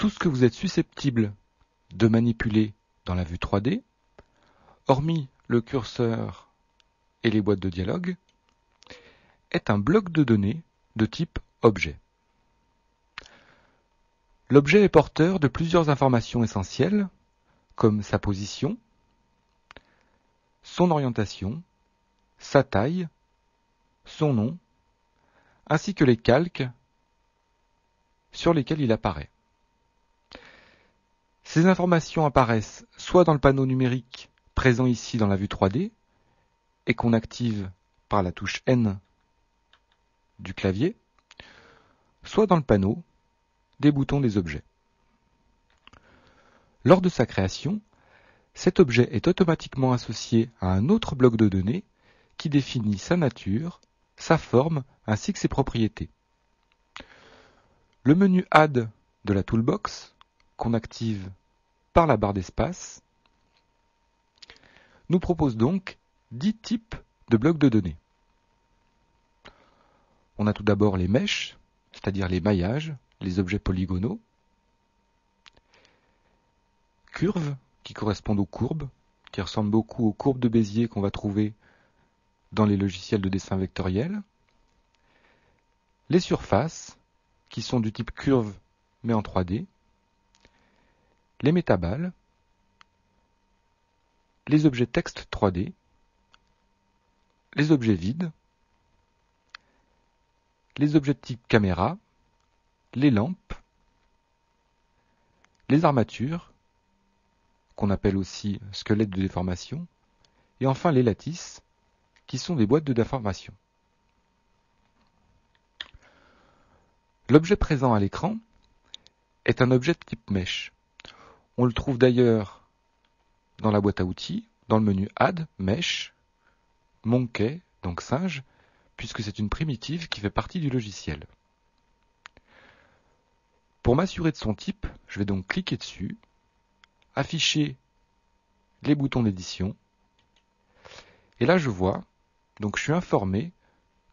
tout ce que vous êtes susceptible de manipuler dans la vue 3D, hormis le curseur et les boîtes de dialogue, est un bloc de données de type objet. L'objet est porteur de plusieurs informations essentielles, comme sa position, son orientation, sa taille, son nom, ainsi que les calques sur lesquels il apparaît. Ces informations apparaissent soit dans le panneau numérique présent ici dans la vue 3D et qu'on active par la touche N du clavier, soit dans le panneau des boutons des objets. Lors de sa création, cet objet est automatiquement associé à un autre bloc de données qui définit sa nature, sa forme ainsi que ses propriétés. Le menu Add de la toolbox, qu'on active par la barre d'espace, nous propose donc 10 types de blocs de données. On a tout d'abord les mèches, c'est-à-dire les maillages, les objets polygonaux, curves, qui correspondent aux courbes, qui ressemblent beaucoup aux courbes de Bézier qu'on va trouver dans les logiciels de dessin vectoriel, les surfaces, qui sont du type curve mais en 3D, les métaballes, les objets texte 3D, les objets vides, les objets de type caméra, les lampes, les armatures, qu'on appelle aussi squelettes de déformation, et enfin les lattices, qui sont des boîtes de déformation. L'objet présent à l'écran est un objet de type mesh. On le trouve d'ailleurs dans la boîte à outils, dans le menu Add, Mesh, Monkey, donc singe, puisque c'est une primitive qui fait partie du logiciel. Pour m'assurer de son type, je vais donc cliquer dessus, afficher les boutons d'édition, et là je vois, donc je suis informé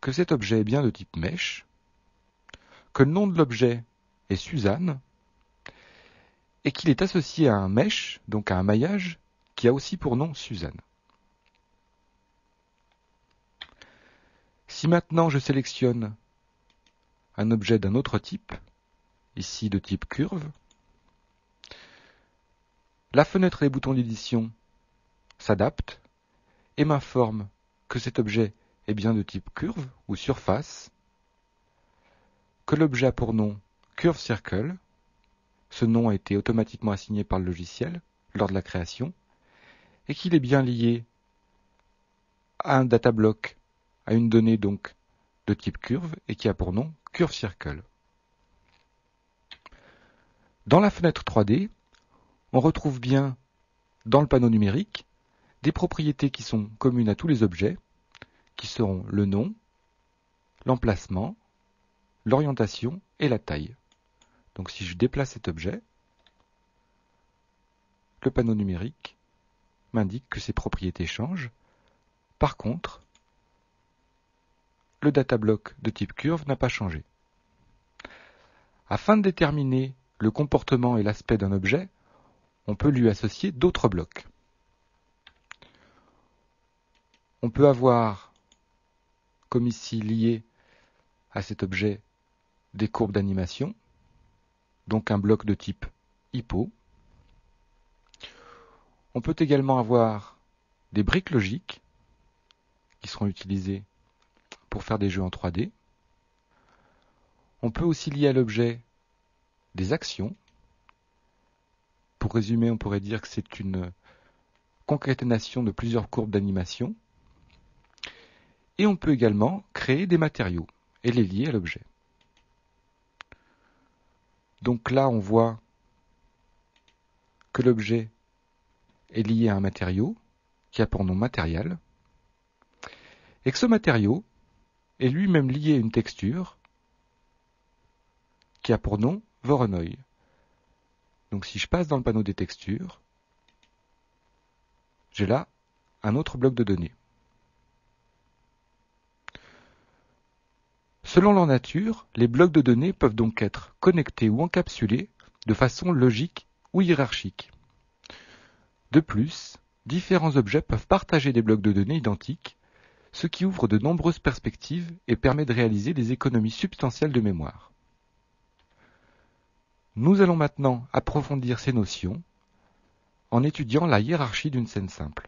que cet objet est bien de type Mesh, que le nom de l'objet est Suzanne, et qu'il est associé à un mesh, donc à un maillage, qui a aussi pour nom Suzanne. Si maintenant je sélectionne un objet d'un autre type, ici de type curve, la fenêtre des boutons d'édition s'adapte et m'informe que cet objet est bien de type curve ou surface, que l'objet a pour nom Curve Circle, ce nom a été automatiquement assigné par le logiciel lors de la création, et qu'il est bien lié à un data block, à une donnée donc de type curve, et qui a pour nom Curve Circle. Dans la fenêtre 3D, on retrouve bien, dans le panneau numérique, des propriétés qui sont communes à tous les objets, qui seront le nom, l'emplacement, l'orientation et la taille. Donc si je déplace cet objet, le panneau numérique m'indique que ses propriétés changent. Par contre, le data block de type curve n'a pas changé. Afin de déterminer le comportement et l'aspect d'un objet, on peut lui associer d'autres blocs. On peut avoir, comme ici lié à cet objet, des courbes d'animation, donc un bloc de type hippo. On peut également avoir des briques logiques qui seront utilisées pour faire des jeux en 3D. On peut aussi lier à l'objet des actions. Pour résumer, on pourrait dire que c'est une concaténation de plusieurs courbes d'animation. Et on peut également créer des matériaux et les lier à l'objet. Donc là, on voit que l'objet est lié à un matériau qui a pour nom matériel, et que ce matériau est lui-même lié à une texture qui a pour nom Voronoi. Donc si je passe dans le panneau des textures, j'ai là un autre bloc de données. Selon leur nature, les blocs de données peuvent donc être connectés ou encapsulés de façon logique ou hiérarchique. De plus, différents objets peuvent partager des blocs de données identiques, ce qui ouvre de nombreuses perspectives et permet de réaliser des économies substantielles de mémoire. Nous allons maintenant approfondir ces notions en étudiant la hiérarchie d'une scène simple.